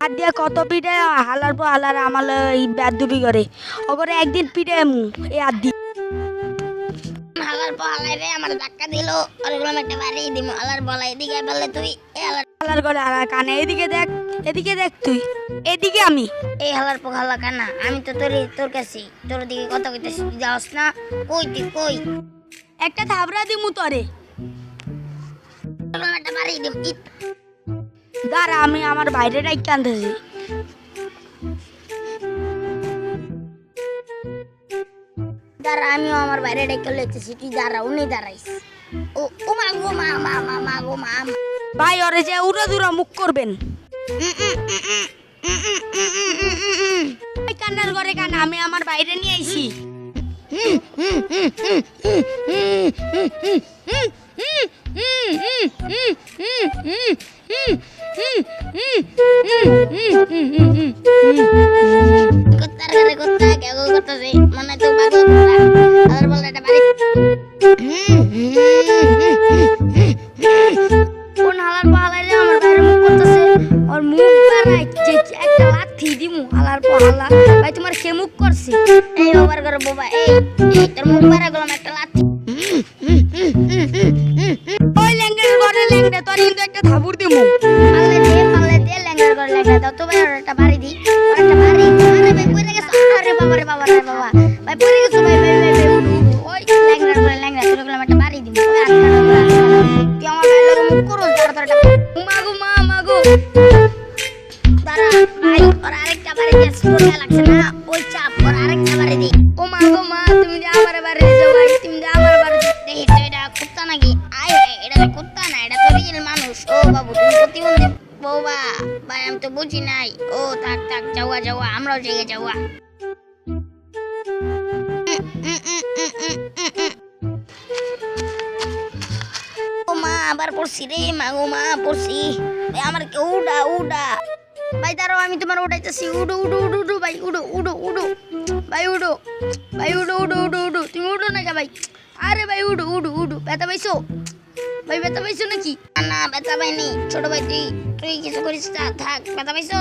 হাত দিয়া কত পিঠে হালার পর হালার আমার এই বেদবি করে ওগরে একদিন পিঠে এই হাত দি হালার পর হালাই রে আমার ধাক্কা দিল আর গুলো একটা বাড়ি দিম হালার বলা এদিকে বললে তুই এই হালার হালার করে হালার কানে এদিকে দেখ তুই এদিকে আমি এই হালার পর হালা কানা আমি তো তোর কাছে তোর দিকে কথা কইতেছি যাস না কই তুই কই একটা থাবড়া দিমু তরে একটা বাড়ি দিম দাঁড়া আমি আমার বাইরে ডাইকে আনতেছি দাঁড়া আমিও আমার বাইরে ডেকে লেতেছি তুই দাঁড়া উনি দাঁড়াইস ও মা গো মা মা মা মা গো মা ভাই ওরে যে উড়া দুরা মুখ করবেন ওই কান্নার ঘরে কান্না আমি আমার বাইরে নিয়ে আইছি কুত্তার ঘরে কুত্তা কেউ করতেছে মনে তো পাগল আর বলে এটা বাড়ি কোন হালার পালাই রে আমার বাইরে মুখ করতেছে আর মুখ বাড়াই যে একটা লাথি দিমু হালার পালা ভাই তোমার কে মুখ করছে এই বাবার ঘরে বাবা এই তোর মুখ বাড়া গেলাম একটা লাথি ওই ল্যাংড়ার ঘরে ল্যাংড়া তোর কিন্তু একটা থাবুর দিমু পাল্লে দে ল্যাংড়ার ঘরে ল্যাংড়া দাও তো ভাই ওর একটা বাড়ি দি ওর একটা বাড়ি আরে ভাই পড়ে গেছে আরে বাবা রে বাবা রে বাবা ভাই পড়ে গেছে ভাই ওই ল্যাংড়ার ঘরে ল্যাংড়া তোর গেলাম একটা বাড়ি দিমু ওই আটটা তুই আমার ভাই লাগে মুখ করো তাড়াতাড়ি মাগো মাগো দাঁড়া ভাই ওর আরেকটা বাড়ি দিয়ে স্কুলে লাগছে না ওই চাপ ওর আরেকটা বাড়ি দি ও মাগো মা তুমি যে আমার বাড়ি যাও ভাই তুমি যে আমার বাড়ি দেখি তো এটা কুত্তা নাকি আয় এটা তো কুত্তা না এটা তো রিয়েল মানুষ ও বাবু তুমি প্রতিবন্ধী বৌবা ভাই আমি তো বুঝি নাই ও থাক থাক যাওয়া আমরাও জেগে যাওয়া ও মা আবার পড়ছি রে মা গো মা পড়ছি আমার কে উড়া ভাই দাঁড়াও আমি তোমার উঠাইতেছি উড়ো ভাই উড়ো ভাই উড়ো তুমি উড়ো না কে ভাই আরে ভাই উড়ো ব্যথা পাইছো ভাই ব্যথা পাইছো নাকি না ব্যথা পাইনি ছোট ভাই তুই কিছু করিস না থাক ব্যথা পাইছো